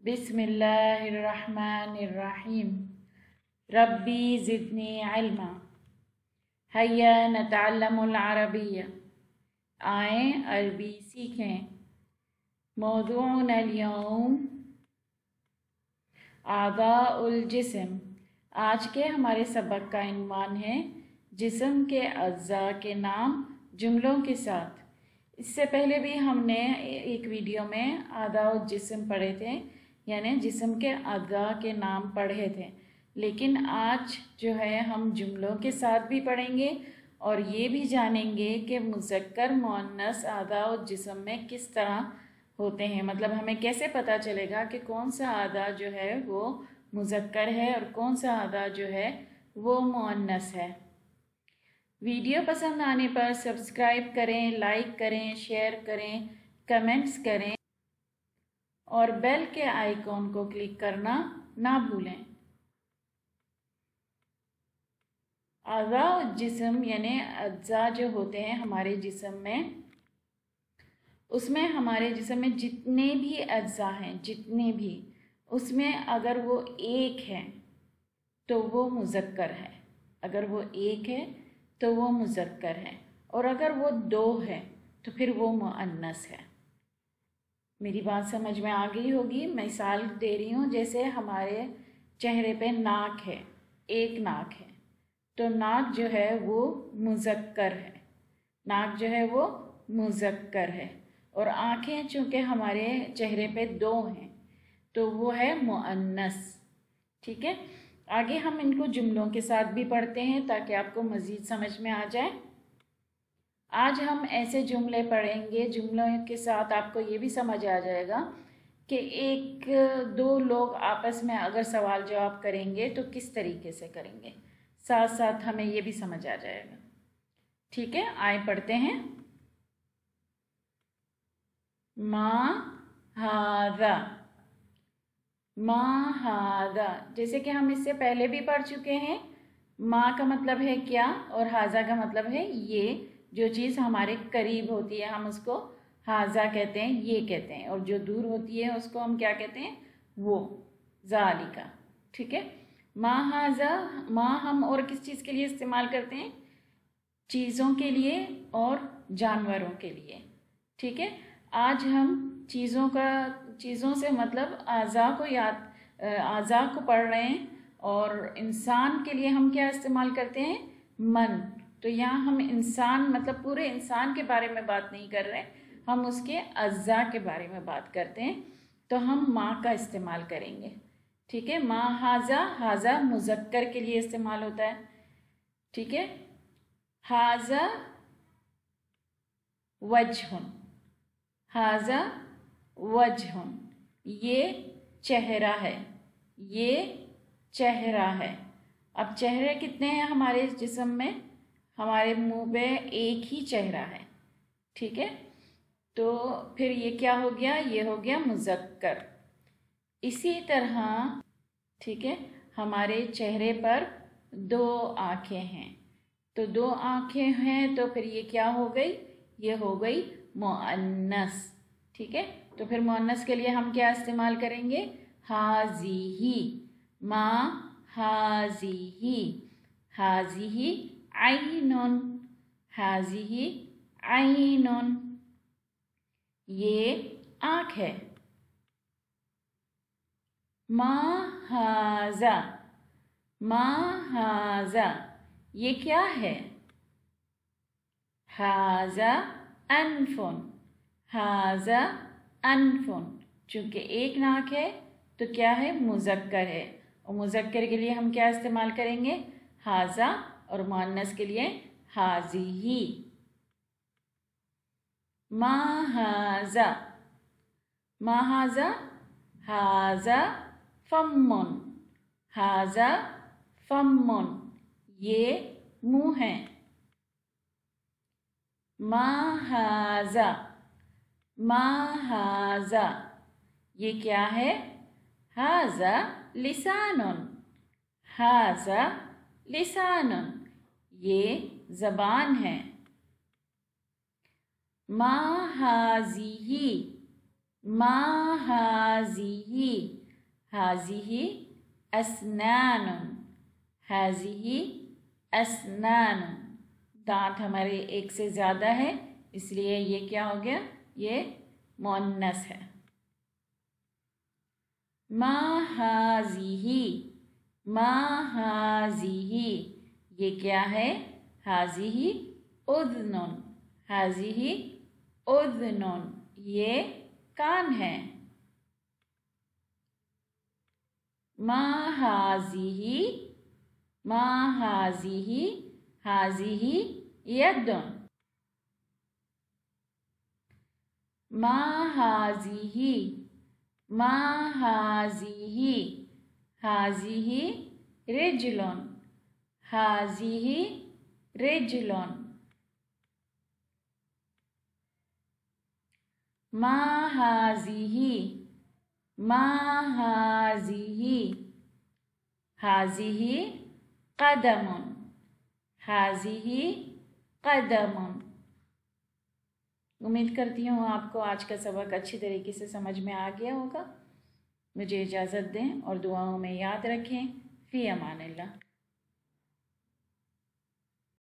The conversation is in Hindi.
बिस्मिल्लाहिर्रहमानिर्रहीम। रब्बी ज़िदनी इल्मा। हय्या नतअल्लमुल अरबिय्या। आएँ अरबी सीखें। मौज़ूअन अल-यौम आज़ाउल जिस्म। आज के हमारे सबक का इन्वान है जिस्म के अज़्ज़ा के नाम जुमलों के साथ। इससे पहले भी हमने एक वीडियो में आज़ाउल जिस्म पढ़े थे, यानी जिस्म के अज़्ज़ा के नाम पढ़े थे। लेकिन आज जो है हम जुमलों के साथ भी पढ़ेंगे और ये भी जानेंगे कि मुज़क्कर मुअन्नस आज़ाउल जिस्म में किस तरह होते हैं। मतलब हमें कैसे पता चलेगा कि कौन सा आज़ा जो है वो मुज़क्कर है और कौन सा आज़ा जो है वो मुअन्नस है। वीडियो पसंद आने पर सब्सक्राइब करें, लाइक करें, शेयर करें, कमेंट्स करें और बेल के आइकॉन को क्लिक करना ना भूलें। आज़ा जिस्म यानी अज्जा जो होते हैं हमारे जिस्म में, उसमें हमारे जिस्म में जितने भी अज्जा हैं, जितने भी, उसमें अगर वो एक है तो वो मुज़क्कर है। अगर वो एक है तो वो मुज़क्कर है और अगर वो दो है तो फिर वो मुअन्नस है। मेरी बात समझ में आ गई होगी। मिसाल दे रही हूँ, जैसे हमारे चेहरे पे नाक है, एक नाक है तो नाक जो है वो मुज़क्कर है, नाक जो है वो मुज़क्कर है। और आँखें चूँकि हमारे चेहरे पे दो हैं तो वो है मुअन्नस। ठीक है, आगे हम इनको जुमलों के साथ भी पढ़ते हैं ताकि आपको मज़ीद समझ में आ जाए। आज हम ऐसे जुमले पढ़ेंगे, जुमलों के साथ आपको ये भी समझ आ जाएगा कि एक दो लोग आपस में अगर सवाल जवाब करेंगे तो किस तरीके से करेंगे, साथ साथ हमें ये भी समझ आ जाएगा। ठीक है, आए पढ़ते हैं। मा हाज़ा, मा हाज़ा, जैसे कि हम इससे पहले भी पढ़ चुके हैं। माँ का मतलब है क्या और हाज़ा का मतलब है ये, जो चीज़ हमारे करीब होती है हम उसको हाज़ा कहते हैं, ये कहते हैं, और जो दूर होती है उसको हम क्या कहते हैं, वो, ज़ालिका। ठीक है, माँ हाज़ा, माँ हम और किस चीज़ के लिए इस्तेमाल करते हैं, चीज़ों के लिए और जानवरों के लिए। ठीक है, आज हम चीज़ों से मतलब आज़ा को आज़ा को पढ़ रहे हैं और इंसान के लिए हम क्या इस्तेमाल करते हैं, मन। तो यहाँ हम इंसान मतलब पूरे इंसान के बारे में बात नहीं कर रहे, हम उसके अज़्ज़ा के बारे में बात करते हैं, तो हम माँ का इस्तेमाल करेंगे। ठीक है, माँ हाज़ा, हाज़ा मुज़क्कर के लिए इस्तेमाल होता है। ठीक है, हाज़ा वजहुन, हाज़ा वजहुन, ये चेहरा है, ये चेहरा है। अब चेहरे कितने हैं हमारे जिस्म में, हमारे मुंह पे एक ही चेहरा है। ठीक है, तो फिर ये क्या हो गया, ये हो गया मुज़क्कर। इसी तरह ठीक है, हमारे चेहरे पर दो आँखें हैं, तो दो आँखें हैं तो फिर ये क्या हो गई, ये हो गई मुअन्नस। ठीक है, तो फिर मुअन्नस के लिए हम क्या इस्तेमाल करेंगे, हाज़िही, माँ हाज़िही, हाज़िही आइनुन, हाज़िही आइनुन, ये आँख है। माँ हाज़ा, माँ हाज़ा, ये क्या है, हाज़ा अनफुन, हाज़ा अनफुन, चूँकि एक नाक है तो क्या है, मुज़क्कर है, और मुज़क्कर के लिए हम क्या इस्तेमाल करेंगे, हाज़ा, और मुअन्नस के लिए हाज़िही। मा हाज़ा, मा हाज़ा, हाज़ा फम्मुन, हाज़ा फम्मुन, ये मुँह है। मा हाज़ा, मा हाज़ा, ये क्या है, हाज़ा लिसानुन, हाज़ा लिसानुन, ये ज़बान है। मा हाज़िही, मा हाज़िही, हाज़िही अस्नानुन, हाज़िही अस्नानुन। दांत हमारे एक से ज़्यादा है, इसलिए ये क्या हो गया, ये मुअन्नस है। मा हाज़िही, मा हाज़िही, ये क्या है, हाज़िही उज़्नुन, हाज़िही उज़्नुन, ये कान है। मा हाज़िही, मा हाज़िही, हाज़िही यदुन, मा हाज़िही, मा हाज़िही, हाज़िही रिजलुन, हाज़िही रिजलुन। मा हाज़िही, मा हाज़िही, हाज़िही क़दमुन, हाज़िही क़दमुन। उम्मीद करती हूँ आपको आज का सबक अच्छी तरीके से समझ में आ गया होगा। मुझे इजाज़त दें और दुआओं में याद रखें। फ़ी अमानिल्लाह।